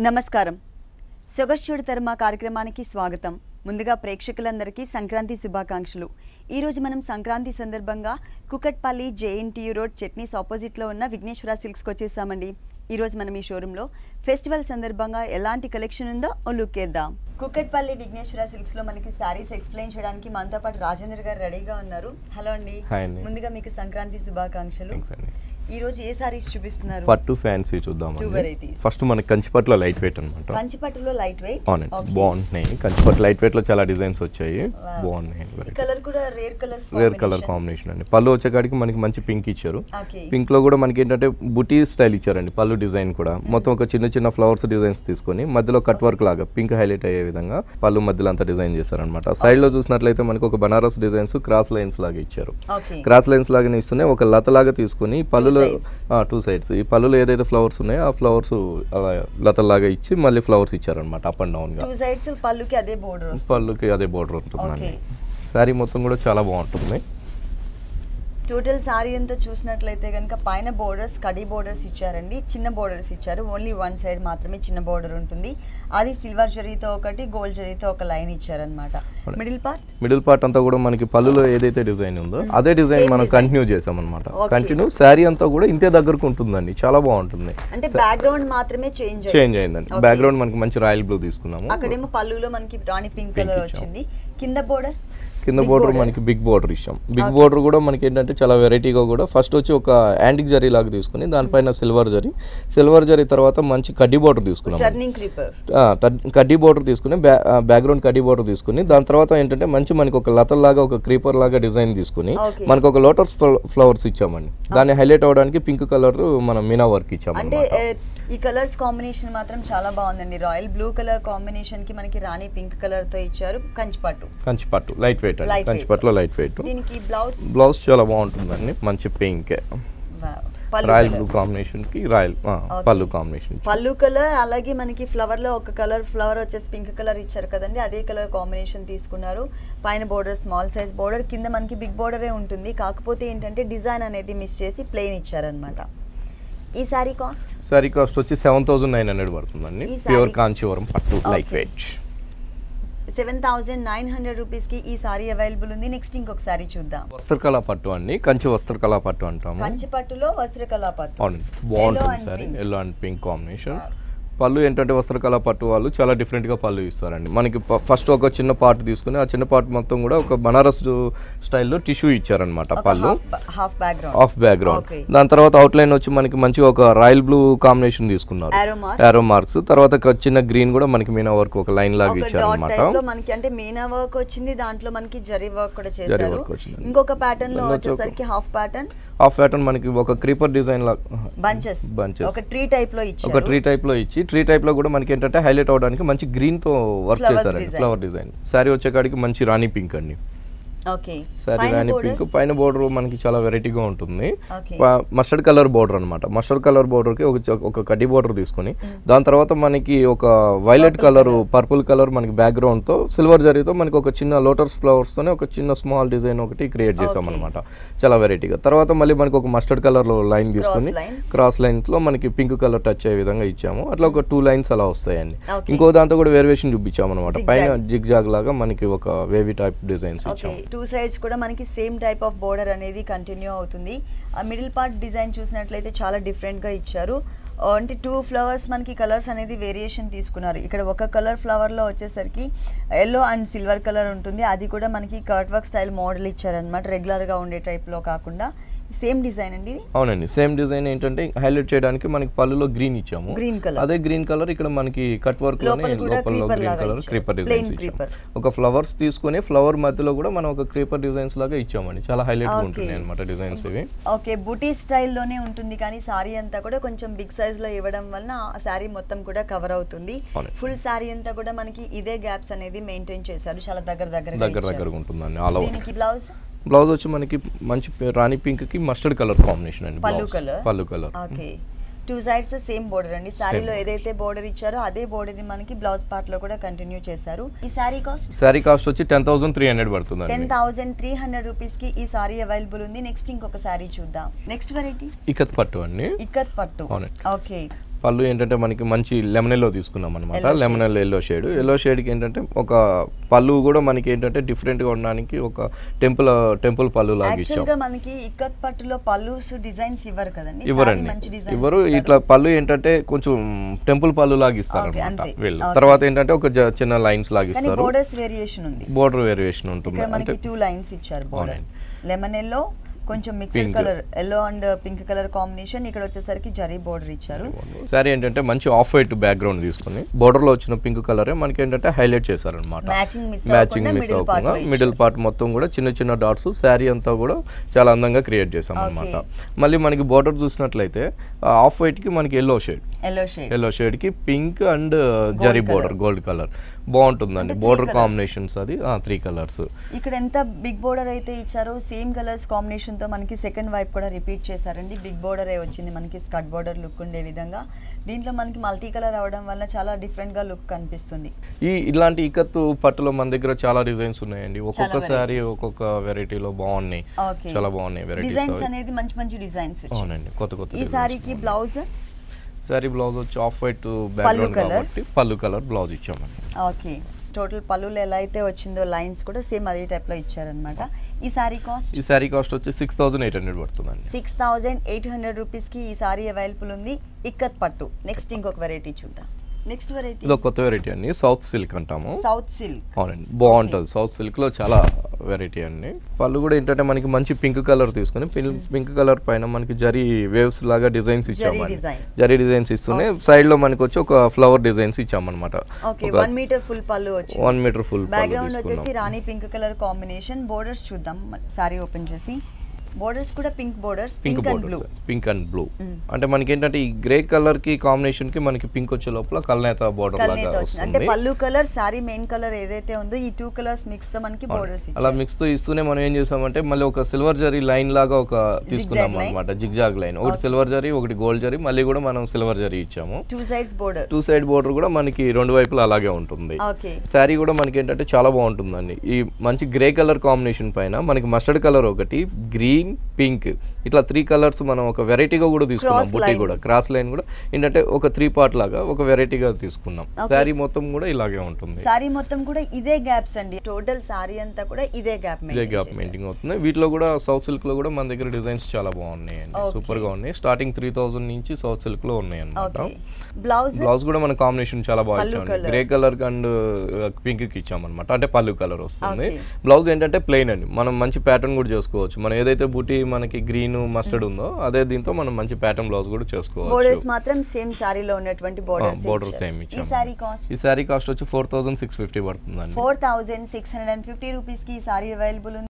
నమస్కారం. సొగస్చుడి తర్మ కార్యక్రమానికి స్వాగతం. ముందుగా ప్రేక్షకులందరికీ సంక్రాంతి శుభాకాంక్షలు. ఈ రోజు మనం సంక్రాంతి సందర్భంగా కుకట్పల్లి జేఎన్టీయూ రోడ్ చట్నీస్ ఆపోజిట్లో ఉన్న విఘ్నేశ్వర సిల్క్స్కి వచ్చేసామండి. ఈ రోజు మనం ఈ షోరూంలో ఫెస్టివల్ సందర్భంగా ఎలాంటి కలెక్షన్ ఉందో ఓ లుక్ వేద్దాం. కుకట్పల్లి విఘ్నేశ్వర సిల్క్స్లో మనకి శారీస్ ఎక్స్ప్లెయిన్ చేయడానికి మనతో పాటు రాజేంద్ర గారు రెడీగా ఉన్నారు. హలో అండి. ముందుగా మీకు సంక్రాంతి శుభాకాంక్షలు. ఈ రోజు ఏ సారీస్ చూపిస్తున్నారు? పట్టు ఫ్యాన్సీ చూద్దాం. ఫస్ట్ మనకి కంచిపట్టులో లైట్ వెయిట్ అన్నమాట. కంచిపట్టులో లైట్ వెయిట్ బాగుంటున్నాయి. కంచిపట్టు లైట్ వెయిట్ లో చాలా డిజైన్స్ వచ్చాయి, బాగున్నాయి. కలర్ కూడా రేర్ కలర్ కాంబినేషన్ అండి. పళ్ళు వచ్చేకాడికి మనకి మంచి పింక్ ఇచ్చారు. పింక్ లో కూడా మనకి ఏంటంటే బుటీ స్టైల్ ఇచ్చారండి. పళ్ళు డిజైన్ కూడా మొత్తం ఒక చిన్న చిన్న ఫ్లవర్స్ డిజైన్స్ తీసుకొని మధ్యలో కట్ వర్క్ లాగా పింక్ హైలైట్ అయ్యే విధంగా పళ్ళు మధ్యలో అంతా డిజైన్ చేశారనమాట. సైడ్ లో చూసినట్లయితే మనకి ఒక బనారస్ డిజైన్స్ క్రాస్ లైన్స్ లాగా ఇచ్చారు. క్రాస్ లైన్స్ లాగా ఇస్తూనే ఒక లత లాగా తీసుకొని పళ్ళులో టూ సైడ్స్ ఈ పళ్ళులో ఏదైతే ఫ్లవర్స్ ఉన్నాయో ఆ ఫ్లవర్స్ అలా లతలాగా ఇచ్చి మళ్ళీ ఫ్లవర్స్ ఇచ్చారనమాట అప్ అండ్ డౌన్ గా. పళ్ళుకి అదే బోర్డర్ ఉంటుందండి. శారీ మొత్తం కూడా చాలా బాగుంటుంది. టోటల్ సారీ అంతా చూసినట్లయితే కనుక పైన బోర్డర్స్ కడీ బోర్డర్స్ ఇచ్చారండి. చిన్న బోర్డర్స్ ఇచ్చారు. ఓన్లీ వన్ సైడ్ మాత్రమే చిన్న బోర్డర్ ఉంటుంది. అది సిల్వర్ జరీతో ఒకటి, గోల్డ్ జరీతో ఒక లైన్ ఇచ్చారనమాట. మిడిల్ పార్ట్ అంతా కూడా మనకి పళ్ళులో ఏదైతే డిజైన్ ఉందో అదే డిజైన్ మనం కంటిన్యూ చేసాం అనమాట. కంటిన్యూ శారీ అంతా కూడా ఇంతే దగ్గరకు ఉంటుందండి. చాలా బాగుంటుంది. అంటే బ్యాక్గ్రౌండ్ మాత్రమే చేంజ్ అయిందండి. బ్యాక్గ్రౌండ్ మనకి మంచి రాయల్ బ్లూ తీసుకున్నాము. అక్కడేమో పళ్ళులో మనకి రాణి పింక్ కలర్ వచ్చింది. కింద బోర్డర్ మనకి బిగ్ బోర్డర్ ఇచ్చాం. బిగ్ బోర్డర్ కూడా మనకి ఏంటంటే చాలా వెరైటీగా కూడా ఫస్ట్ వచ్చి ఒక యాంటిక్ జరీ లాగా తీసుకుని దానిపైన సిల్వర్ జరీ తర్వాత మంచి కడ్డీ బోర్డర్ తీసుకున్నాం. కడ్డీ బోర్డర్ తీసుకుని బ్యాక్గ్రౌండ్ కడ్డీ బోర్డర్ తీసుకుని దాని తర్వాత ఏంటంటే మంచి మనకి ఒక లతల్ లాగా ఒక క్రీపర్ లాగా డిజైన్ తీసుకుని మనకు ఒక లోటస్ ఫ్లవర్స్ ఇచ్చామండి. దాన్ని హైలైట్ అవడానికి పింక్ కలర్ మనం మీనా వర్క్ ఇచ్చాము. ఈ కలర్స్ కాంబినేషన్ మాత్రం చాలా బాగుందండి. రాయల్ బ్లూ కలర్ కాంబినేషన్ కి మనకి రాణి పింక్ కలర్ తో ఇచ్చారు. కంచిపట్టు లైట్ వెయిట్ అండి. కంచిపట్టులో లైట్ వెయిట్. దీనికి బ్లౌజ్ చాలా బాగుంటుందండి. మంచి పింక్ రాయల్ బ్లూ కాంబినేషన్ కి రాయల్ పళ్ళు కాంబినేషన్. పళ్ళు కలర్ అలాగే మనకి ఫ్లవర్ లో ఒక కలర్ ఫ్లవర్ వచ్చేసి పింక్ కలర్ ఇచ్చారు కదండి. అదే కలర్ కాంబినేషన్ తీసుకున్నారు. పైన బోర్డర్ స్మాల్ సైజ్ బోర్డర్, కింద మనకి బిగ్ బోర్డరే ఉంటుంది. కాకపోతే ఏంటంటే డిజైన్ అనేది మిస్ చేసి ప్లెయిన్ ఇచ్చారనమాట. ఈ సారీ కాస్ట్ వచ్చి 7,900 పడుతుందండి. ప్యూర్ కాంచీవరం పట్టు లైట్ వెయిట్. 7,900 రూపీస్ కి ఈ సారీ అవైలబుల్ ఉంది. నెక్స్ట్ ఇంకొక సారీ చూద్దాం. వస్త్రకళా పట్టు అండి. కంచి వస్త్రకళా పట్టు అంటాము. కంచి పట్టులో వస్త్రకళా పట్టు బాగుంటుంది sorry. Yellow and pink combination. పళ్ళు ఏంటంటే వస్త్రకళా పట్టు వాళ్ళు చాలా డిఫరెంట్గా పళ్ళు ఇస్తారండి. మనకి ఫస్ట్ ఒక చిన్న పార్ట్ తీసుకుని ఆ చిన్న పార్ట్ మొత్తం కూడా ఒక బనారస్ స్టైల్లో టిష్యూ ఇచ్చారనమాట. పళ్ళు హాఫ్ బ్యాక్గ్రౌండ్. దాని తర్వాత అవుట్ లైన్ వచ్చి మనకి మంచిగా ఒక రాయల్ బ్లూ కాంబినేషన్ తీసుకున్నారు. యారో మార్క్స్ తర్వాత చిన్న గ్రీన్ కూడా మనకి మీనా వర్క్ ఒక లైన్ లాగా ఇచ్చారనమాట. మనకి అంటే మీనా వర్క్ వచ్చింది. దాంట్లో మనకి జరీ వర్క్ కూడా చేశారు. ఇంకొక ప్యాటర్న్ లో వచ్చేసరికి హాఫ్ ప్యాటర్న్ మనకి ఒక క్రీపర్ డిజైన్ లాగా బంచెస్ ఒక ట్రీ టైప్ లో ఇచ్చి ట్రీ టైప్ లో కూడా మనకి ఏంటంటే హైలైట్ అవడానికి మంచి గ్రీన్ తో వర్క్ చేశారండి. Flower design. శారీ వచ్చేకాడికి మంచి రాణి పింక్ అండి. సారీ రాణి పింక్. పైన బోర్డర్ మనకి చాలా వెరైటీగా ఉంటుంది. మస్టర్డ్ కలర్ బోర్డర్ అనమాట. మస్టర్డ్ కలర్ బోర్డర్ కి ఒక కడ్డీ బోర్డర్ తీసుకుని దాని తర్వాత మనకి ఒక వైలెట్ కలర్ పర్పుల్ కలర్ మనకి బ్యాక్గ్రౌండ్ తో సిల్వర్ జరీతో మనకి ఒక చిన్న లోటస్ ఫ్లవర్స్ తోనే ఒక చిన్న స్మాల్ డిజైన్ ఒకటి క్రియేట్ చేసాం అనమాట. చాలా వెరైటీగా. తర్వాత మళ్ళీ మనకి ఒక మస్టర్డ్ కలర్ లో లైన్ తీసుకుని క్రాస్ లైన్స్ లో మనకి పింక్ కలర్ టచ్ అయ్యే విధంగా ఇచ్చాము. అట్లా ఒక 2 లైన్స్ అలా వస్తాయండి. ఇంకో దాంతో కూడా వేరియేషన్ చూపించాము అనమాట. పైన జిగ్ జాగ్ లాగా మనకి ఒక వేవీ టైప్ డిజైన్స్ ఇచ్చాము. 2 సైడ్స్ కూడా మనకి సేమ్ టైప్ ఆఫ్ బోర్డర్ అనేది కంటిన్యూ అవుతుంది. ఆ మిడిల్ పార్ట్ డిజైన్ చూసినట్లయితే చాలా డిఫరెంట్ గా ఇచ్చారు. అంటే 2 ఫ్లవర్స్ మనకి కలర్స్ అనేది వేరియేషన్ తీసుకున్నారు. ఇక్కడ ఒక కలర్ ఫ్లవర్ లో వచ్చేసరికి ఎల్లో అండ్ సిల్వర్ కలర్ ఉంటుంది. అది కూడా మనకి కట్ వర్క్ స్టైల్ మోడల్ ఇచ్చారనమాట. రెగ్యులర్ గా ఉండే టైప్ లో కాకుండా సేమ్ డిజైన్ అండి. అవునండి, సేమ్ డిజైన్. ఏంటంటే హైలైట్ చేయడానికి మనకి పళ్ళులో గ్రీన్ ఇచ్చాము. అదే గ్రీన్ కలర్ ఇక్కడ మనకి కట్ వర్క్ లోనే లోపల గ్రీన్ కలర్ క్రీపర్ డిజైన్స్ ఇచ్చాము. ఒక ఫ్లవర్స్ తీసుకుని ఫ్లవర్ మధ్యలో కూడా మనం ఒక క్రీపర్ డిజైన్స్ లాగా ఇచ్చామండి. చాలా హైలైట్ గా ఉంటుంది అన్నమాట డిజైన్స్ ఇవి. ఓకే, బూటీ స్టైల్ లోనే ఉంటుంది కానీ సారీ అంతా కూడా కొంచెం బిగ్ సైజ్ లో ఇవ్వడం వలన సారీ మొత్తం కూడా కవర్ అవుతుంది. ఫుల్ సారీ అంతా కూడా మనకి ఇదే గ్యాప్స్ అనేది మెయింటైన్ చేశారు. చాలా దగ్గరగా ఉంటుందండి. దీనికి బ్లౌజ్ వచ్చి మనకి మంచి రాణి పింక్ కి మస్టర్డ్ కలర్ కాంబినేషన్ అండి. పళ్ళు colour. Okay, 2 sides same border అండి. సారీలో ఏదైతే బోర్డర్ ఇచ్చారో అదే బోర్డర్ ని మనకి బ్లౌజ్ పార్ట్ లో కూడా కంటిన్యూ చేశారు. ఈ సారీ కాస్ట్ వచ్చి 10,300 పడుతుంది. 10,300 రూపీస్ కి ఈ సారీ అవైలబుల్ ఉంది. నెక్స్ట్ ఇంకొక సారీ చూద్దాం. నెక్స్ట్ వెరైటీ ఇక్కత్ పట్టు అండి. ఇక్కత్ పట్టు. ఓకే, పళ్ళు ఏంటంటే మనకి మంచి లెమన్ ఎల్లో తీసుకున్నాం అనమాట. లెమన్ ఎల్లో షేడ్ కి ఏంటంటే ఒక పళ్ళు కూడా మనకి ఏంటంటే డిఫరెంట్ గా ఉండడానికి ఒక టెంపుల్ పళ్ళు లాగా ఇచ్చాం. మనకి ఇక్కత్ పట్టులో పళ్ళు డిజైన్స్ ఇవ్వరు కదండి, ఇవ్వరు. ఇట్లా పళ్ళు ఏంటంటే కొంచెం టెంపుల్ పళ్ళు లాగా ఇస్తారు అనమాట వీళ్ళు. తర్వాత ఏంటంటే ఒక చిన్న లైన్స్ లాగా ఇస్తారు. బోర్డర్స్ వేరియేషన్ ఉంది, బోర్డర్ వేరియేషన్ ఉంటుంది. మనకి 2 లైన్స్ ఇచ్చారు బోర్డర్. లెమన్ ఎల్లో కొంచెం mixed colour, yellow and pink colour combination. ఇక్కడ వచ్చేసరికి జరీ బోర్డర్ ఇచ్చారు. సారీ ఏంటంటే మంచి ఆఫ్ వైట్ బ్యాక్గ్రౌండ్ తీసుకుని బోర్డర్ లో వచ్చిన పింక్ కలర్ మనకి ఏంటంటే హైలైట్ చేశారనమాట. మ్యాచింగ్ మిస్ అవ్వకుండా మిడిల్ పార్ట్ మొత్తం కూడా చిన్న చిన్న డాట్స్ శారీ అంతా కూడా చాలా అందంగా క్రియేట్ చేసాం అనమాట. మళ్ళీ మనకి బోర్డర్ చూసినట్లయితే ఆఫ్ వైట్ కి మనకి ఎల్లో షేడ్ కి pink and zari border gold colour బాగుంటుందండి. బోర్డర్ కాంబినేషన్స్ అది 3 కలర్స్. ఇక్కడ ఎంత బిగ్ బోర్డర్ అయితే ఇచ్చారో సేమ్ కలర్స్ కాంబినేషన్ తో మనకి సెకండ్ వైపు కూడా రిపీట్ చేశారండి. బిగ్ బోర్డర్ వచ్చింది మనకి, స్కర్ట్ బోర్డర్ లుక్ ఉండే విధంగా. దీంట్లో మనకి మల్టీ కలర్ అవడం వల్ల చాలా డిఫరెంట్ గా లుక్ కనిపిస్తుంది. ఇలాంటి ఇక్కత్తు పట్టులో మన దగ్గర చాలా డిజైన్స్ ఉన్నాయండి. ఒక్కొక్క సారీ ఒక్కొక్క వెరైటీలో బాగున్నాయి, చాలా బాగున్నాయి వెరైటీస్. డిజైన్స్ అనేది మంచి డిజైన్స్. అవునండి, కొత్త ఈ సారీకి బ్లౌజ్ వచ్చి ఆఫ్ వైట్ బ్యాక్గ్రౌండ్ కాబట్టి పళ్ళు కలర్ బ్లౌజ్ ఇచ్చామండి. ఓకే, టోటల్ పళ్ళులో ఎలా అయితే వచ్చిందో లైన్స్ కూడా సేమ్ అదే టైప్ లో ఇచ్చారనమాట. ఈ సారీ కాస్ట్ వచ్చి 6800 పడుతుందండి. 6800 రూపీస్ కి ఈ సారీ అవైలబుల్ ఉంది, ఇక్కత్ పట్టు. నెక్స్ట్ ఇంకొక వెరైటీ చూద్దాం. నెక్స్ట్ వెరైటీ ఇది కొత్త వెరైటీ అండి, సౌత్ సిల్క్ అంటాము. సౌత్ సిల్క్ అవునండి, బాగుంటుంది. సౌత్ సిల్క్ లో చాలా వెరైటీ అండి. పళ్ళు కూడా ఏంటంటే మనకి మంచి పింక్ కలర్ తీసుకుని పింక్ కలర్ పైన మనకి జరీ వేవ్స్ లాగా డిజైన్స్ ఇచ్చామండి. జరీ డిజైన్స్ ఇస్తూనే సైడ్ లో మనకి వచ్చి ఒక ఫ్లవర్ డిజైన్స్ ఇచ్చామన్నమాట. 1 మీటర్ ఫుల్ పళ్ళు వచ్చింది. 1 మీటర్ ఫుల్ బ్యాక్గ్రౌండ్ వచ్చేసి రాణి పింక్ కలర్ కాంబినేషన్. బోర్డర్స్ చూద్దాం సారీ ఓపెన్ చేసి. బోర్డర్స్ కూడా pink borders, pink and blue. అంటే మనకి ఏంటంటే ఈ గ్రే కలర్ కి కాంబినేషన్ కి మనకి పింక్ వచ్చే లోపల కల్నేత బోర్డర్ లాగా వస్తుంది. అంటే పల్లు కలర్ సారీ మెయిన్ కలర్ ఏదైతే ఉందో ఈ 2 కలర్స్ మిక్స్ తో మనకి బోర్డర్స్ ఇచ్చారు. అలా మిక్స్ తో ఇస్తూనే మనం ఏం చేసామంటే మళ్ళీ ఒక సిల్వర్ జరీ లైన్ లాగా ఒక తీసుకున్నాం అన్నమాట. జిగ్జాగ్ లైన్, ఒకటి సిల్వర్ జరీ ఒకటి గోల్డ్ జరీ, మళ్ళీ కూడా మనం సిల్వర్ జరీ ఇచ్చాము. 2 సైడ్ బోర్డర్ కూడా మనకి 2 వైపులా అలాగే ఉంటుంది. సారీ కూడా మనకి ఏంటంటే చాలా బాగుంటుందండి. ఈ మంచి గ్రే కలర్ కాంబినేషన్ పైన మనకి మస్టర్డ్ కలర్ ఒకటి, గ్రీన్, పింక్, ఇట్లా 3 కలర్స్ మనం ఒక వెరైటీగా కూడా తీసుకున్నాం. బుట్టి కూడా క్రాస్ లైన్ కూడా ఏంటంటే ఒక 3 పార్ట్ లాగా ఒక వెరైటీగా తీసుకున్నాం. సారీ మొత్తం కూడా ఇలాగే ఉంటుంది. సారీ మొత్తం కూడా ఇదే గ్యాప్స్ అండి. టోటల్ సారీ అంతా కూడా ఇదే గ్యాప్ మెయింటైన్ అవుతుంది. వీటిలో కూడా సౌత్ సిల్క్ లో కూడా మన దగ్గర డిజైన్స్ చాలా బాగున్నాయండి, సూపర్ గా ఉన్నాయి. స్టార్టింగ్ 3000 నుంచి సౌత్ సిల్క్ లో ఉన్నాయి అన్నమాట. బ్లౌజ్ కూడా మన కాంబినేషన్ చాలా బాగా ఇచ్చాము. గ్రే కలర్ అండ్ పింక్ కి ఇచ్చామన్నమాట. అంటే పళ్ళు కలర్ వస్తుంది. బ్లౌజ్ ఏంటంటే ప్లెయిన్ అండి. మనం మంచి ప్యాటర్న్ కూడా చేసుకోవచ్చు. మనం ఏదైతే బూటీ మనకి గ్రీన్ మస్టర్డ్ ఉందో అదే దీంతో మనం మంచి ప్యాటర్న్ బ్లౌజ్ కూడా చేసుకోవచ్చు. బోర్డర్స్ మాత్రం సేమ్ సారీలో ఉన్నటువంటి బోర్డర్ సేమ్ ఇచ్చాము. ఈ సారీ కాస్ట్ వచ్చి 4650 పడుతుందండి. 4650 రూపీస్ కి ఈ సారీ అవైలబుల్ ఉంది.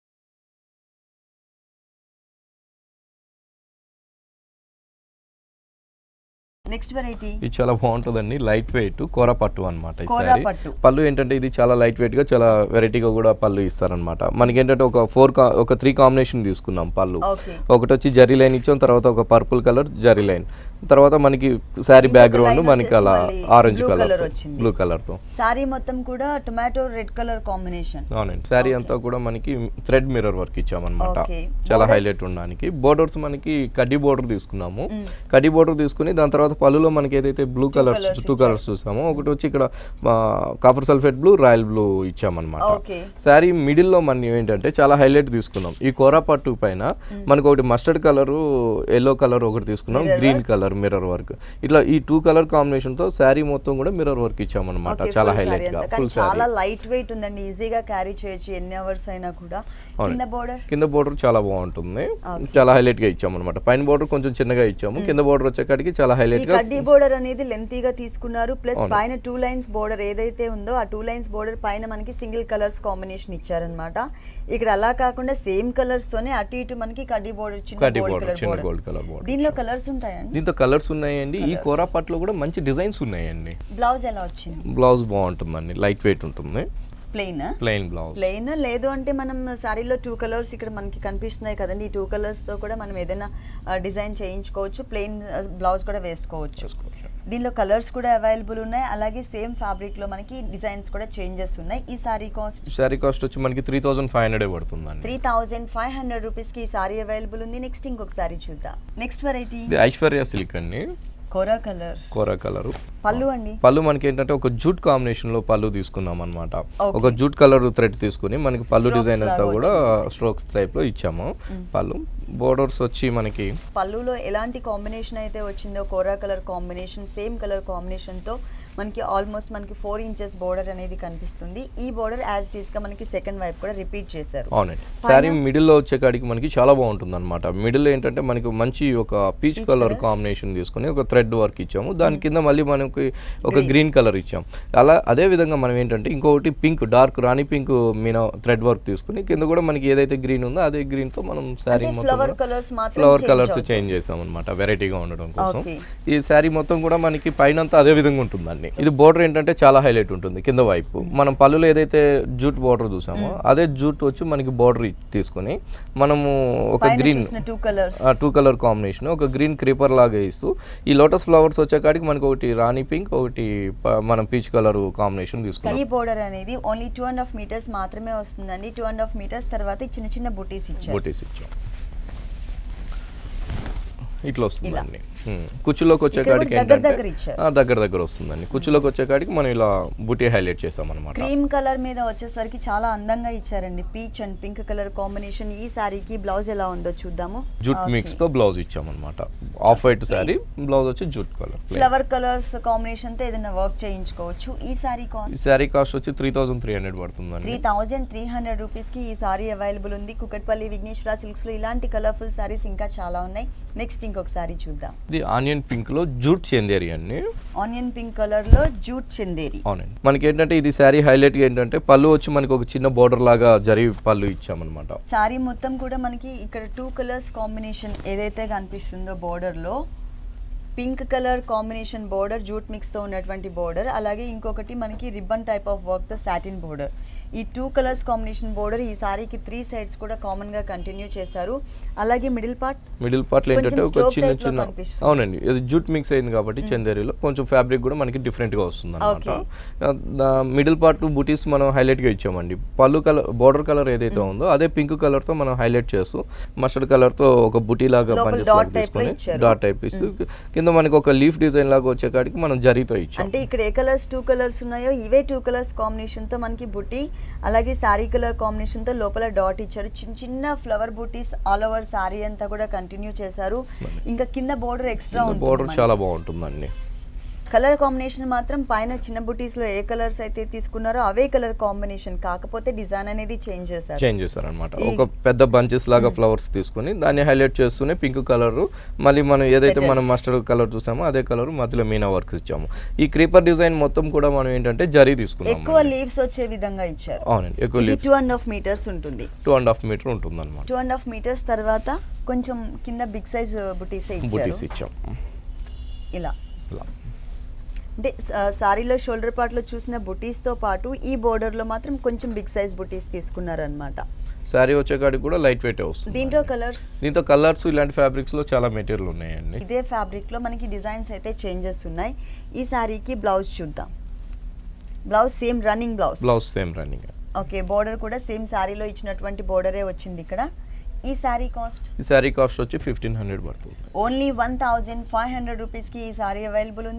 నెక్స్ట్ వెరైటీ ఇది చాలా బాగుంటుందండి. లైట్ వెయిట్ కోరా పట్టు అనమాట. పళ్ళు ఏంటంటే ఇది చాలా లైట్ వెయిట్ గా చాలా వెరైటీగా కూడా పళ్ళు ఇస్తారనమాట. మనకి ఏంటంటే ఒక 3 కాంబినేషన్ తీసుకున్నాం పళ్ళు. ఒకటి వచ్చి జరీ లైన్ ఇచ్చాం, తర్వాత ఒక పర్పుల్ కలర్ జరీ లైన్, తర్వాత మనకి శారీ బ్యాక్గ్రౌండ్ మనకి అలా ఆరెంజ్ కలర్ బ్లూ కలర్ తో సారీ మొత్తం కూడా టొమాటో రెడ్ కలర్ కాంబినేషన్. అవునండి, శారీ అంతా కూడా మనకి థ్రెడ్ మిర్రర్ వర్క్ ఇచ్చామన్నమాట, చాలా హైలైట్ ఉండడానికి. బోర్డర్స్ మనకి కడ్డీ బోర్డర్ తీసుకున్నాము. కడ్డీ బోర్డర్ తీసుకుని దాని తర్వాత పళ్ళులో మనకి ఏదైతే బ్లూ కలర్స్ 2 కలర్స్ చూసామో, ఒకటి వచ్చి ఇక్కడ copper sulphate blue, royal blue ఇచ్చామన్నమాట. శారీ మిడిల్ లో మనం ఏంటంటే చాలా హైలైట్ తీసుకున్నాం. ఈ కోరా పట్టు పైన మనకు ఒకటి మస్టర్డ్ కలర్, ఎల్లో కలర్ ఒకటి తీసుకున్నాం, గ్రీన్ కలర్ మిర్రర్ వర్క్. ఇట్లా ఈ 2 కలర్ కాంబినేషన్ తో శారీ మొత్తం కూడా మిర్రర్ వర్క్ ఇచ్చామన్నమాట. చాలా హైలైట్ గా ఫుల్ శారీ. చాలా లైట్ వెయిట్ ఉందండి, ఈజీగా క్యారీ చేయొచ్చు ఎన్ని అవర్స్ అయినా కూడా. కింద బోర్డర్ చాలా బాగుంటుంది, చాలా హైలైట్ గా ఇచ్చామన్నమాట. పైన బోర్డర్ కొంచెం చిన్నగా ఇచ్చాము, కింద బోర్డర్ వచ్చేకాడికి చాలా హైలైట్ గా. కడ్డీ బోర్డర్ అనేది లెంతీగా తీసుకున్నారు. ప్లస్ పైన 2 లైన్స్ బోర్డర్ ఏదైతే ఉందో ఆ 2 లైన్స్ బోర్డర్ పైన మనకి సింగిల్ కలర్స్ కాంబినేషన్ ఇచ్చారనమాట. ఇక్కడ అలా కాకుండా సేమ్ కలర్స్ తోనే అటు ఇటు మనకి కడ్డీ బోర్డర్ చిన్న గోల్డ్ కలర్ బోర్డర్. దీనిలో కలర్స్ ఉంటాయండి. దీంతో కలర్స్ ఉన్నాయండి. ఈ కోరా పట్లో కూడా మంచి డిజైన్స్ ఉన్నాయండి. బ్లౌజ్ ఎలా వచ్చింది? బ్లౌజ్ బాగుంటుందండి, లైట్ వెయిట్ ఉంటుంది. Plain blouse. ప్లెయిన్ లేదు అంటే మనం సారీలో 2 కలర్స్ ఇక్కడ మనకి కనిపిస్తున్నాయి కదండి. ఈ 2 కలర్స్ తో కూడా మనం ఏదైనా డిజైన్ చేయించుకోవచ్చు. ప్లెయిన్ బ్లౌజ్ కూడా వేసుకోవచ్చు. దీనిలో కలర్స్ కూడా అవైలబుల్ ఉన్నాయి. అలాగే సేమ్ ఫ్యాబ్రిక్ లో మనకి డిజైన్స్ కూడా చేంజెస్ ఉన్నాయి. ఈ సారీ కాస్ట్ వచ్చి మనకి 3500 పడుతుందండి. 3500 రూపీస్ కి ఈ సారీ అవైలబుల్ ఉంది. నెక్స్ట్ ఇంకొక సారీ చూద్దాం. నెక్స్ట్ వెరైటీ ఐశ్వర్య సిల్క్ అండి. కోరా కలర్. పళ్ళు అండి, పళ్ళు మనకి ఏంటంటే ఒక జూట్ కాంబినేషన్ లో పళ్ళు తీసుకున్నాం అన్నమాట. ఒక జూట్ కలర్ థ్రెడ్ తీసుకుని మనకి పళ్ళు డిజైన్ అంతా కూడా స్ట్రోక్స్ టైప్ లో ఇచ్చాము. పళ్ళు బోర్డర్స్ వచ్చి మనకి పళ్ళులో ఎలాంటి కాంబినేషన్ అయితే వచ్చిందో kora colour combination, same colour combination తో మనకి ఆల్మోస్ట్ మనకి 4 ఇంచెస్ బోర్డర్ అనేది కనిపిస్తుంది. ఈ బోర్డర్ యాజ్ ఇట్ ఈస్ గా మనకి సెకండ్ వైపు కూడా రిపీట్ చేశారు. అవునండి. సారీ మిడిల్ లో వచ్చే కాడికి మనకి చాలా బాగుంటుంది అనమాట. మిడిల్ ఏంటంటే మనకి మంచి ఒక పీచ్ కలర్ కాంబినేషన్ తీసుకుని ఒక థ్రెడ్ వర్క్ ఇచ్చాము. దాని కింద మళ్ళీ మనకి ఒక గ్రీన్ కలర్ ఇచ్చాము. అలా అదే విధంగా మనం ఏంటంటే ఇంకొకటి పింక్, డార్క్ రాణి పింక్ మీన థ్రెడ్ వర్క్ తీసుకుని కింద కూడా మనకి ఏదైతే గ్రీన్ ఉందో అదే గ్రీన్ తో మనం సారీ ఫ్లవర్ కలర్స్ చేంజ్ చేసాం అనమాట, వెరైటీగా ఉండడం కోసం. ఈ సారీ మొత్తం కూడా మనకి పైన అదే విధంగా ఉంటుందండి. ఇది బోర్డర్ ఏంటంటే చాలా హైలైట్ ఉంటుంది కింద వైపు. మనం పళ్ళులో ఏదైతే జూట్ బోర్డర్ చూసామో అదే జూట్ వచ్చి మనకి బోర్డర్ తీసుకుని మనము ఒక గ్రీన్ 2 కలర్ కాంబినేషన్ ఒక గ్రీన్ క్రీపర్ లాగా ఇస్తూ ఈ లోటస్ ఫ్లవర్స్ వచ్చే కాడికి మనకి ఒకటి రాణి పింక్, ఒకటి మనం పీచ్ కలర్ కాంబినేషన్ తీసుకున్నాం. ఈ బోర్డర్ అనేది ఓన్లీ 2.5 మీటర్స్ మాత్రమే వస్తుందండి. 2.5 మీటర్స్ తర్వాత చిన్న చిన్న బుటీస్ ఇచ్చాం. ఇట్లా వస్తుందండి. కుచ్చులోకి వచ్చే కాడికి దగ్గర వస్తుందండి. కుచ్చులోకి వచ్చే కాడికి మనం ఇలా బుటీ హైలైట్ చేసాం అనమాట. క్రీమ్ కలర్ మీద వచ్చేసరికి చాలా అందంగా ఇచ్చారండి. Peach and pink colour combination. ఈ సారీకి బ్లౌజ్ ఎలా ఉందో చూద్దాము. జూట్ మిక్స్ తో బ్లౌజ్ ఇచ్చామన్నమాట. ఆఫ్ వైట్ సారీ, బ్లౌజ్ వచ్చి jute colour. Flower colours combination తో ఏదైనా వర్క్ చేయించుకోవచ్చు. ఈ సారీ కాస్ట్ వచ్చి 3300 పడుతుందండి. 3300 రూపీస్ కి ఈ సారీ అవైలబుల్ ఉంది. కుకట్పల్లి విఘ్నేశ్వర సిల్క్స్ లో ఇలాంటి కలర్ఫుల్ సారీస్ ఇంకా చాలా ఉన్నాయి. నెక్స్ట్ ఇంకొక సారీ చూద్దాం. ఇది ఆనియన్ పింక్ లో జూట్ చందేరి అండి. ఆనియన్ పింక్ కలర్ లో జూట్ చందేరి. అవునండి. మనకి ఏంటంటే ఇది సారీ హైలైట్ గా ఏంటంటే పళ్ళు వచ్చి మనకి ఒక చిన్న బోర్డర్ లాగా జరీ పళ్ళు ఇచ్చామన్నమాట. సారీ మొత్తం కూడా మనకి ఇక్కడ 2 కలర్స్ కాంబినేషన్ ఏదైతే కనిపిస్తుందో బోర్డర్ లో pink colour combination border, jute mix తో ఉన్నటువంటి బోర్డర్, అలాగే ఇంకొకటి మనకి రిబ్బన్ టైప్ ఆఫ్ వర్క్ తో సాటిన్ బోర్డర్. ఈ 2 కలర్స్ కాంబినేషన్ బోర్డర్ ఈ సారీకి 3 సైడ్స్ కూడా కామన్ గా కంటిన్యూ చేశారు. అలాగే మిడిల్ పార్ట్ లో ఏంటంటే ఒక చిన్న అవునండి, ఇది జూట్ మిక్స్ అయింది కాబట్టి చందేరిలో కొంచెం ఫ్యాబ్రిక్ కూడా మనకి డిఫరెంట్ గా వస్తుంది అన్నమాట. మిడిల్ పార్ట్ బూటీస్ మనం హైలైట్ గా ఇచ్చామండి. పళ్ళు కలర్ బోర్డర్ కలర్ ఏదైతే ఉందో అదే పింక్ కలర్ తో మనం హైలైట్ చేస్తూ మస్టర్డ్ కలర్ తో ఒక బుటీ లాగా తీసుకొని డాట్ టైప్ ఇస్తూ కింద మనకి ఒక లీఫ్ డిజైన్ లాగా వచ్చే కాడికి మనం జరీతో ఇచ్చాం. అంటే ఇక్కడ ఏ కలర్స్ 2 కలర్స్ ఉన్నాయో ఇవే 2 కలర్స్ కాంబినేషన్ తో మనకి బుటీ, అలాగే సారీ కలర్ కాంబినేషన్ తో లోపల డాట్ ఇచ్చారు. చిన్న చిన్న ఫ్లవర్ బూటీస్ ఆల్ ఓవర్ సారీ అంతా కూడా కంటిన్యూ చేశారు. ఇంకా కింద బోర్డర్ ఎక్స్ట్రా ఉంటుంది. బోర్డర్ చాలా బాగుంటుందండి. కలర్ కాంబినేషన్ మాత్రం పైన చిన్న బుటీస్ లో ఏ కలర్స్ అయితే తీసుకున్నారో అవే కలర్ కాంబినేషన్, కాకపోతే డిజైన్ అనేది చేంజ్ చేశారు అన్నమాట. ఒక పెద్ద బంచెస్ లాగా ఫ్లవర్స్ తీసుకుని దాన్ని హైలైట్ చేస్తూనే పింక్ కలర్, మళ్ళీ మనం ఏదైతే మనం మస్టర్డ్ కలర్ చూసామో అదే కలర్ మధ్యలో మీనా వర్క్స్ ఇచ్చాము. ఈ క్రీపర్ డిజైన్ మొత్తం కూడా మనం ఏంటంటే జరీ తీసుకున్నాం. ఎక్కువ లీవ్స్ వచ్చే విధంగా ఇచ్చారు. అవునండి, ఎక్కువ లీవ్స్ 2.5 మీటర్స్ ఉంటుంది. 2.5 మీటర్ ఉంటుంది అన్నమాట. 2.5 మీటర్స్ తర్వాత కొంచెం కింద బిగ్ సైజ్ బుటీస్ ఇచ్చాం. ఇలా అంటే సారీలో షోల్డర్ పార్ట్ లో చూసిన బుటీస్ తో పాటు ఈ బోర్డర్ లో మాత్రం కొంచెం బిగ్ సైజ్ బుటీస్ తీసుకున్నారు అన్నమాట. సారీ వచ్చే కాడికి కూడా లైట్ వెయిట్ వస్తుంది. దీంట్లో కలర్స్ ఇలాంటి ఫ్యాబ్రిక్స్ లో చాలా మెటీరియల్ ఉన్నాయండి. ఇదే ఫ్యాబ్రిక్ లో మనకి డిజైన్స్ అయితే చేంజెస్ ఉన్నాయి. ఈ సారీకి బ్లౌజ్ చూద్దాం. Blouse same running running. Okay, border కూడా సేమ్ సారీలో ఇచ్చినటువంటి బోర్డరే వచ్చింది ఇక్కడ. ఈ సారీ కాస్ట్ వచ్చి 1500 పడుతుంది. ఓన్లీ 1500 రూపీస్ కి ఈ సారీ అవైలబుల్ ఉంది.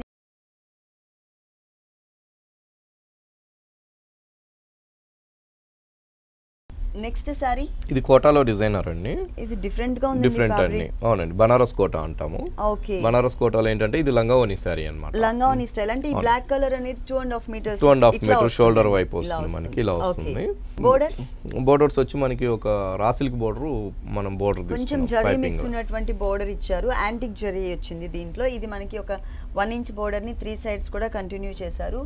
నెక్స్ట్ సారీ ఇది కోటాలో డిజైనర్ అండి. ఇది డిఫరెంట్ గా ఉంది. డిఫరెంట్ అండి. అవునండి, బనారస్ కోటా అంటాము. ఓకే, బనారస్ కోటాలో ఏంటంటే ఇది లంగావోని సారీ అన్నమాట. లంగావోని స్టైల్ అంటే ఈ బ్లాక్ కలర్ అనేది 2.5 మీటర్స్ 2.5 మీటర్ షోల్డర్ వైపు వస్తుంది మనకి. ఇలా వస్తుంది. బోర్డర్స్ వచ్చి మనకి ఒక రా సిల్క్ బోర్డర్ మనం బోర్డర్ కొంచెం జరీ మిక్స్ ఉన్నటువంటి బోర్డర్ ఇచ్చారు. యాంటిక్ జరీ వచ్చింది దీంట్లో. ఇది మనకి ఒక 1 ఇంచ్ బోర్డర్ ని 3 సైడ్స్ కూడా కంటిన్యూ చేశారు.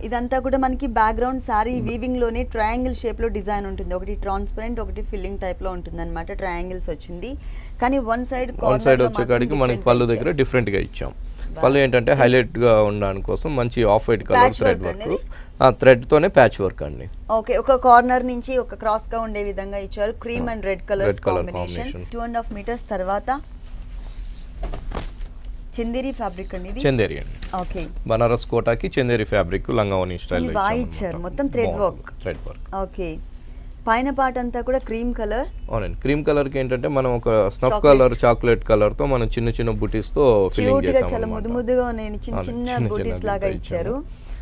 ఇదంతా కూడా మనకి బ్యాక్గ్రౌండ్ సారీ వీవింగ్ లోనే ట్రయాంగిల్ షేప్ లో డిజైన్ ఉంటుంది. ఒకటి ట్రాన్స్పరెంట్, ఒకటి ఫిల్లింగ్ టైప్ లో ఉంటుంది అన్నమాట. ట్రయాంగిల్స్ వచ్చింది కానీ వన్ సైడ్ వచ్చేకాడికి మనకి పళ్ళు దగ్గర డిఫరెంట్ గా ఇచ్చాం. పళ్ళు ఏంటంటే హైలైట్ గా ఉండడానికి కోసం మంచి off white colour thread work, ఆ థ్రెడ్ తోనే ప్యాచ్ వర్క్ అండి. ఓకే, ఒక కార్నర్ నుంచి ఒక క్రాస్ గా ఉండే విధంగా ఇచ్చారు. Cream and red colour combination. 2.5 metres తర్వాత చందేరి ఫ్యాబ్రిక్ అండి. ఇది చందేరి అండి. ఓకే, బనారస్ కోటాకి చందేరి ఫ్యాబ్రిక్ లంగావోని స్టైల్ బాగా ఇచ్చారు. మొత్తం థ్రెడ్ వర్క్. ఓకే, పైన పార్ట్ అంతా కూడా క్రీమ్ కలర్. అవునండి, క్రీమ్ కలర్ కి ఏంటంటే మనం ఒక స్నఫ్ కలర్ చాక్లెట్ కలర్ తో మనం చిన్న చిన్న బూటీస్ తో ఫిల్లింగ్ చేసాము. చాలా ముద్దుగా ఉన్నాయి, చిన్న చిన్న బూటీస్ లాగా ఇచ్చారు.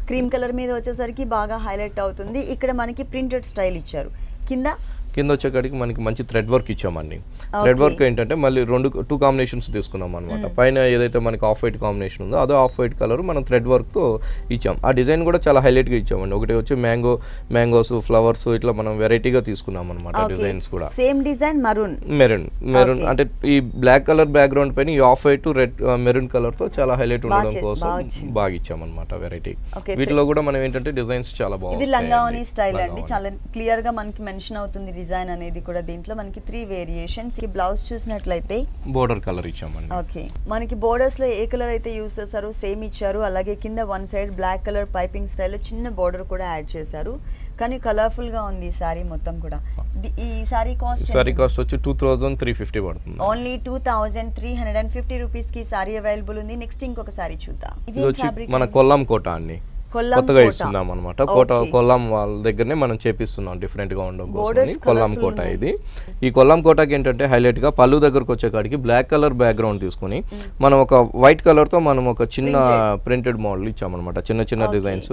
క్రీమ్ కలర్ మీద వచ్చేసరికి బాగా హైలైట్ అవుతుంది. ఇక్కడ మనకి ప్రింటెడ్ స్టైల్ ఇచ్చారు. కింద వచ్చేకాడికి మనకి మంచి థ్రెడ్ వర్క్ ఇచ్చామండి. థ్రెడ్ వర్క్ ఏంటంటే మళ్ళీ 2 కాంబినేషన్స్ తీసుకున్నాం అనమాట. పైన ఏదైతే మనకి ఆఫ్ వైట్ కాంబినేషన్ ఉందో అదే ఆఫ్ వైట్ కలర్ మనం థ్రెడ్ వర్క్ తో ఇచ్చాం. ఆ డిజైన్ కూడా చాలా హైలైట్ గా ఇచ్చామండి. ఒకటి వచ్చి మ్యాంగోస్ ఫ్లవర్స్ ఇట్లా మనం వెరైటీగా తీసుకున్నాం అనమాట. డిజైన్స్ కూడా సేమ్ డిజైన్ మెరూన్ అంటే ఈ బ్లాక్ కలర్ బ్యాక్గ్రౌండ్ పైన ఈ off white red maroon colour తో చాలా హైలైట్ ఉండడం కోసం బాగా ఇచ్చాం అనమాట వెరైటీ. వీటిలో కూడా మనం ఏంటంటే డిజైన్స్ చాలా బాగుంది. ఇది లంగావోని స్టైల్ అండి, చాలా క్లియర్ గా మనకి మెన్షన్ అవుతుంది డిజైన్ అనేది కూడా. దీంట్లో మనకి 3 వేరియేషన్స్. ఈ బ్లౌజ్ చూసినట్లయితే బోర్డర్ కలర్ ఇచ్చామండి. ఓకే, మనకి బోర్డర్స్ లో ఏ కలర్ అయితే యూస్ చేశారో సేమ్ ఇచ్చారు. అలాగే కింద 1 side black colour piping style చిన్న బోర్డర్ కూడా యాడ్ చేశారు. కానీ కలర్ఫుల్ గా ఉంది ఈ సారీ మొత్తం కూడా. ఈ సారీ కాస్ట్ వచ్చి 2350 పడుతుంది. ఓన్లీ 2350 రూపీస్ కి సారీ అవైలబుల్ ఉంది. నెక్స్ట్ ఇంకొక సారీ చూద్దాం. ఇది మన కొల్లం కోట అండి, కొత్తగా ఇస్తున్నాం అనమాట. కొల్లం వాళ్ళ దగ్గరనే మనం చేపిస్తున్నాం డిఫరెంట్ గా ఉండడం కోసం. కొల్లం కోట ఇది. ఈ కొల్లం కోటకి ఏంటంటే హైలైట్ గా పళ్ళు దగ్గరకు వచ్చేకాడికి బ్లాక్ కలర్ బ్యాక్గ్రౌండ్ తీసుకుని మనం ఒక వైట్ కలర్ తో మనం ఒక చిన్న ప్రింటెడ్ మోడల్ ఇచ్చామన్నమాట. చిన్న చిన్న డిజైన్స్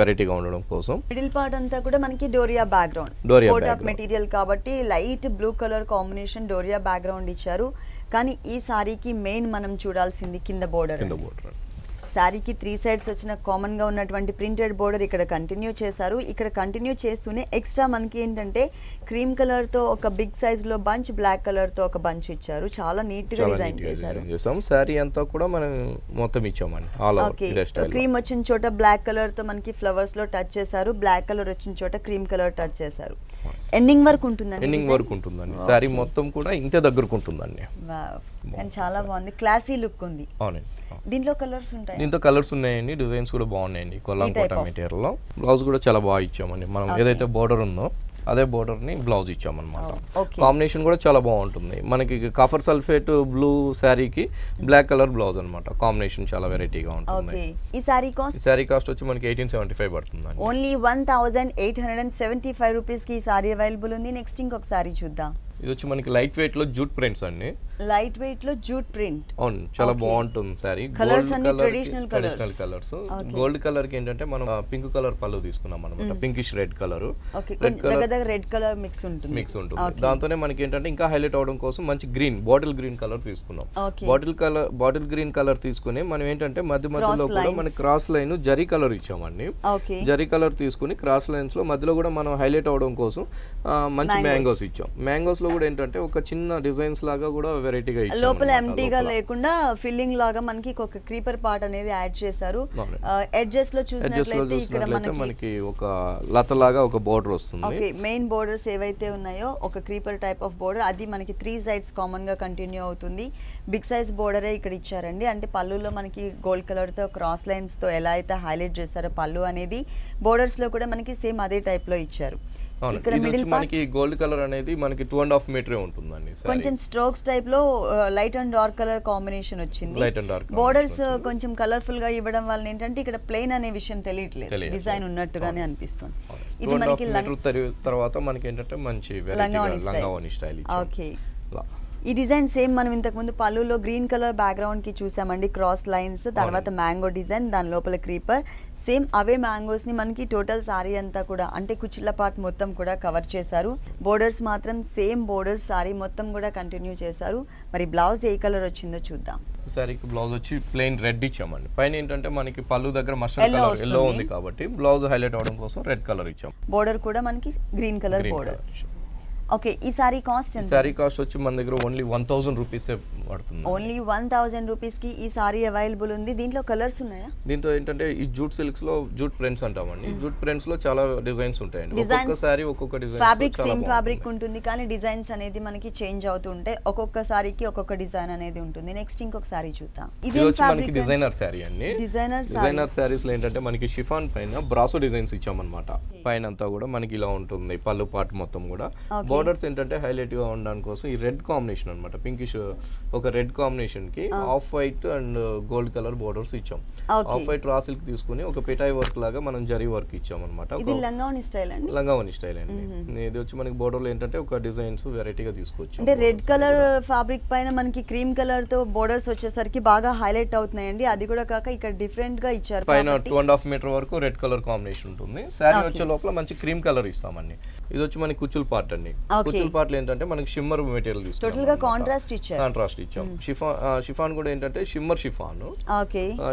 వెరైటీగా ఉండడం కోసం. మిడిల్ పార్ట్ అంతా కూడా మనకి doriya background, coat of material కాబట్టి light blue colour combination doriya background ఇచ్చారు. కానీ ఈ సారీకి మెయిన్ మనం చూడాల్సింది కింద బోర్డర్. శారీకి 3 సైడ్స్ వచ్చిన కామన్ గా ఉన్నటువంటి ప్రింటెడ్ బోర్డర్ ఇక్కడ కంటిన్యూ చేశారు. ఇక్కడ కంటిన్యూ చేస్తూనే ఎక్స్ట్రా మనకి ఏంటంటే క్రీమ్ కలర్ తో ఒక బిగ్ సైజ్ లో బంచ్, బ్లాక్ కలర్ తో ఒక బంచ్ ఇచ్చారు. చాలా నీట్ గా డిజైన్ చేశారు. శారీ అంతా కూడా మనం మొత్తం ఇచ్చామండి. క్రీమ్ వచ్చిన చోట బ్లాక్ కలర్ తో మనకి ఫ్లవర్స్ లో టచ్ చేశారు. బ్లాక్ కలర్ వచ్చిన చోట క్రీమ్ కలర్ టచ్ చేశారు. ఎండింగ్ వరకు ఉంటుందండి. శారీ మొత్తం కూడా ఇంతే దగ్గరకు ఉంటుందండి. చాలా బాగుంది, క్లాసీ లుక్ ఉంది. దీంట్లో కలర్స్ ఉన్నాయండి, డిజైన్స్ కూడా బాగున్నాయండి. కొల్లం కోట మెటీరియల్ లో బ్లౌజ్ కూడా చాలా బాగా ఇచ్చామండి. మనం ఏదైతే బోర్డర్ ఉందో అదే బోర్డర్ ని బ్లౌజ్ ఇచ్చామన్నమాట. కాంబినేషన్ కూడా చాలా బాగుంటుంది. మనకి కాఫర్ సల్ఫేట్ బ్లూ శారీకి బ్లాక్ కలర్ బ్లౌజ్ అనమాట. కాంబినేషన్ చాలా వెరైటీగా ఉంటుంది. ఈ సారీ కాస్ట్ వచ్చి మనకి 1875 పడుతుంది. ఓన్లీ 1875 రూపీస్ కి ఈ సారీ అవైలబుల్ ఉంది. నెక్స్ట్ ఇంకొక సారీ చూద్దాం. ఇది వచ్చి మనకి లైట్ వెయిట్ లో జూట్ ప్రింట్స్ అండి. లైట్ వెయిట్ లో జూట్ ప్రింట్. అవును, చాలా బాగుంటుంది సారీ. కలర్స్ అన్ని ట్రెడిషనల్ కలర్స్. గోల్డ్ కలర్ కి ఏంటంటే మనం పింక్ కలర్ పళ్ళు తీసుకున్నాం అన్నమాట. Pinkish red colour. Red colour mix ఉంటుంది. దాంతోనే మనకి ఏంటంటే ఇంకా హైలైట్ అవడం కోసం మంచి గ్రీన్, బాటిల్ గ్రీన్ కలర్ తీసుకున్నాం. బాటిల్ గ్రీన్ కలర్ తీసుకుని మనం ఏంటంటే మధ్యలో కూడా మనకి క్రాస్ లైన్ జరీ కలర్ ఇచ్చామండి. జరీ కలర్ తీసుకుని క్రాస్ లైన్స్ లో మధ్యలో కూడా మనం హైలైట్ అవడం కోసం మంచి మ్యాంగోస్ ఇచ్చాం. మ్యాంగోస్ లో కూడా ఏంటంటే ఒక చిన్న డిజైన్స్ లాగా కూడా వెరైటీగా ఇచ్చారు. లోపల ఎంటీగా లేకుండా ఫిల్లింగ్ లాగా మనకి ఒక క్రీపర్ పార్ట్ అనేది యాడ్ చేశారు. ఎడ్జెస్ లో చూసినట్లయితే ఇక్కడ మనకి ఒక లత లాగా ఒక బోర్డర్ వస్తుంది. ఓకే, మెయిన్ బోర్డర్స్ ఏవైతే ఉన్నాయో ఒక క్రీపర్ టైప్ ఆఫ్ బోర్డర్, అది మనకి 3 సైడ్స్ కామన్ గా కంటిన్యూ అవుతుంది. బిగ్ సైజ్ బోర్డరే ఇక్కడ ఇచ్చారండి. అంటే పళ్ళులో మనకి గోల్డ్ కలర్ తో క్రాస్ లైన్స్ తో ఎలా అయితే హైలైట్ చేశారో పళ్ళు అనేది బోర్డర్స్ లో కూడా మనకి సేమ్ అదే టైప్ లో ఇచ్చారు. ఇక్కడ మిడిల్ మనకి గోల్డ్ కలర్ అనేది మనకి 2.5 మీటర్ ఉంటుందండి. కొంచెం స్ట్రోక్స్ టైప్ లో light and dark colour combination వచ్చింది. బోర్డర్స్ కొంచెం కలర్ఫుల్ గా ఇవ్వడం వల్ల ఏంటంటే ఇక్కడ ప్లెయిన్ అనే విషయం తెలియట్లేదు, డిజైన్ ఉన్నట్టుగానే అనిపిస్తుంది. ఇది మనకి తర్వాత మనకి ఏంటంటే మంచి లంగావోని స్టైల్. ఓకే, ఈ డిజైన్ సేమ్ మనం ఇంతకు ముందు పళ్ళులో గ్రీన్ కలర్ బ్యాక్గ్రౌండ్ కి చూసామండి, క్రాస్ లైన్స్, తర్వాత మ్యాంగో డిజైన్, దాని లోపల క్రీపర్. సేమ్ అవే మ్యాంగోస్ ని మనకి టోటల్ సారీ అంతా కూడా అంటే కుచ్చిళ్ళ పార్ట్ మొత్తం కూడా కవర్ చేశారు. బోర్డర్స్ మాత్రం సేమ్ బోర్డర్స్ సారీ మొత్తం కూడా కంటిన్యూ చేశారు. మరి బ్లౌజ్ ఏ కలర్ వచ్చిందో చూద్దాం. సారీకి బ్లౌజ్ వచ్చి ప్లెయిన్ రెడ్ ఇచ్చామండి. పైన ఏంటంటే మనకి పళ్ళు దగ్గర మస్టర్డ్ కలర్ ఎల్లో ఉంది కాబట్టి బ్లౌజ్ హైలైట్ అవడం కోసం రెడ్ కలర్ ఇచ్చాం. బోర్డర్ కూడా మనకి గ్రీన్ కలర్ బోర్డర్. ఓకే, ఈ సారీ కాస్ట్ ఎంత? సారీ కాస్ట్ వచ్చి మన దగ్గర ఓన్లీ 1000 రూపీస్ పడుతుంది. ఓన్లీ 1000 రూపీస్ కి ఈ సారీ అవైలబుల్ ఉంది. దీంట్లో కలర్స్ ఉన్నాయా? దీంతో ఏంటంటే ఈ జూట్ సిల్క్స్ లో జూట్ ప్రింట్స్ అంటామండి. జూట్ ప్రింట్స్ లో చాలా డిజైన్స్ ఉంటాయండి. ఒక్కొక్క సారీ ఒక్కొక్క డిజైన్. ఫ్యాబ్రిక్ సేమ్ ఫ్యాబ్రిక్ ఉంటుంది కానీ డిజైన్స్ అనేది మనకి చేంజ్ అవుతూ ఉంటాయి. ఒక్కొక్క సారీకి ఒక్కొక్క డిజైన్ అనేది ఉంటుంది. నెక్స్ట్ ఇంకొక సారీ చూద్దాం. ఇది మనకి డిజైనర్ సారీ అండి. డిజైనర్ సారీస్ లో ఏంటంటే మనకి షిఫాన్ పైన బ్రాసో డిజైన్స్ ఇచ్చామన్నమాట. పైన అంతా కూడా మనకి ఇలా ఉంటుంది. పళ్ళు పార్ట్ మొత్తం కూడా బోర్డర్స్ ఏంటంటే హైలైట్ గా ఉండడానికి కోసం ఈ రెడ్ కాంబినేషన్ అన్నమాట, పింకిష్ ఒక రెడ్ కాంబినేషన్ కి off white and gold colour borders ఇచ్చాం. ఆఫ్ వైట్ రా సిల్క్ తీసుకుని ఒక పిటాయి వర్క్ లాగా మనం జరీ వర్క్ ఇచ్చాం అనమాట. లంగావని స్టైల్ అండి. లంగావని స్టైల్ అండి. ఇది వచ్చి మనకి బోర్డర్ లో ఏంటంటే ఒక డిజైన్స్ వెరైటీగా తీసుకొచ్చాం. అంటే రెడ్ కలర్ ఫ్యాబ్రిక్ పైన మనకి క్రీమ్ కలర్ తో బోర్డర్స్ వచ్చేసరికి బాగా హైలైట్ అవుతున్నాయండి. అది కూడా కాక ఇక్కడ డిఫరెంట్ గా ఇచ్చారు. పైన 2.5 మీటర్ వరకు రెడ్ కలర్ కాంబినేషన్ ఉంటుంది. శారీ వచ్చే లోపల మంచి క్రీమ్ కలర్ ఇస్తామండి. ఇది వచ్చి మనకి కుచ్చుల్ పార్ట్ అండి. కుచ్చుల్ పార్ట్ లో ఏంటంటే మనకి షిమ్మర్ మెటీరియల్ ఇస్తాం. టోటల్ గా కాంట్రాస్ట్ ఇచ్చాం. షిఫాన్ కూడా ఏంటంటే షిమ్మర్ షిఫాన్.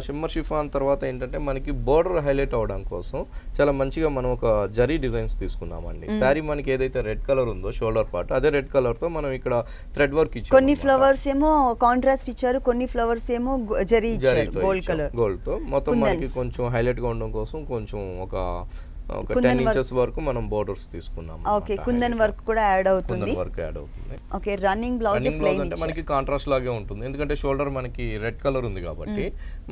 షిమ్మర్ షిఫాన్ తర్వాత ఏంటంటే మనకి బోర్డర్ హైలైట్ అవడం కోసం చాలా మంచిగా మనం ఒక జరీ డిజైన్స్ తీసుకున్నామండి. శారీ మనకి ఏదైతే రెడ్ కలర్ ఉందో షోల్డర్ పార్ట్, అదే రెడ్ కలర్ తో మనం ఇక్కడ థ్రెడ్ వర్క్ ఇచ్చాం. కొన్ని ఫ్లవర్స్ ఏమో కాంట్రాస్ట్ ఇచ్చారు, కొన్ని ఫ్లవర్స్ ఏమో జరీ ఇచ్చారు గోల్డ్ కలర్. గోల్డ్ తో మొత్తం మనకి కొంచెం హైలైట్ గా ఉండడం కోసం కొంచెం ఒక 10 ఇంచెస్ వరకు మనం బోర్డర్స్ తీసుకున్నాం. ఓకే, కుందన్ వర్క్ కూడా యాడ్ అవుతుంది. ఓకే, రన్నింగ్ బ్లౌజ్ ప్లెయిన్ అంటే మనకి కాంట్రాస్ట్ లాగే ఉంటుంది. ఎందుకంటే షోల్డర్ మనకి రెడ్ కలర్ ఉంది కాబట్టి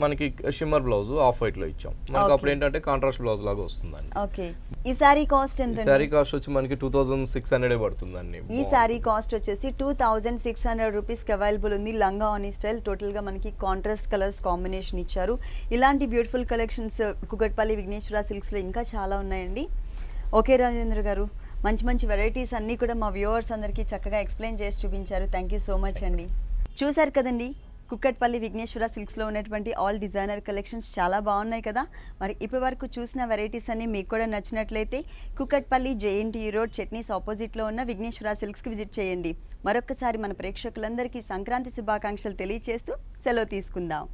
మనకి షిమ్మర్ బ్లౌజ్ ఆఫ్ వైట్ లో ఇచ్చాం. మనకి అప్పుడు ఏంటంటే కాంట్రాస్ట్ బ్లౌజ్ లాగా వస్తుందండి. ఓకే, ఈ సారీ కాస్ట్ ఎంత? సారీ కాస్ట్ వచ్చి మనకి 2600 పడుతుందండి. ఈ సారీ కాస్ట్ వచ్చేసి 2600 రూపీస్ కి అవైలబుల్ ఉంది. లంగా ఆని స్టైల్ టోటల్ గా మనకి కాంట్రాస్ట్ కలర్స్ కాంబినేషన్ ఇచ్చారు. ఇలాంటి beautiful collections Kukatpally Vighneshwara silks లో ఇంకా చాలా ఉన్నాయండి. ఓకే రాజేంద్ర గారు, మంచి మంచి వెరైటీస్ అన్నీ కూడా మా వ్యూవర్స్ అందరికీ చక్కగా ఎక్స్ప్లెయిన్ చేసి చూపించారు. థ్యాంక్ యూ సో మచ్ అండి. చూసారు కదండి, కుక్కట్పల్లి విఘ్నేశ్వర సిల్క్స్లో ఉన్నటువంటి ఆల్ డిజైనర్ కలెక్షన్స్ చాలా బాగున్నాయి కదా. మరి ఇప్పటి వరకు చూసిన వెరైటీస్ అన్ని మీకు కూడా నచ్చినట్లయితే కుక్కట్పల్లి JNT రోడ్ చట్నీస్ ఆపోజిట్లో ఉన్న విఘ్నేశ్వర సిల్క్స్కి విజిట్ చేయండి. మరొక్కసారి మన ప్రేక్షకులందరికీ సంక్రాంతి శుభాకాంక్షలు తెలియజేస్తూ సెలవు తీసుకుందాం.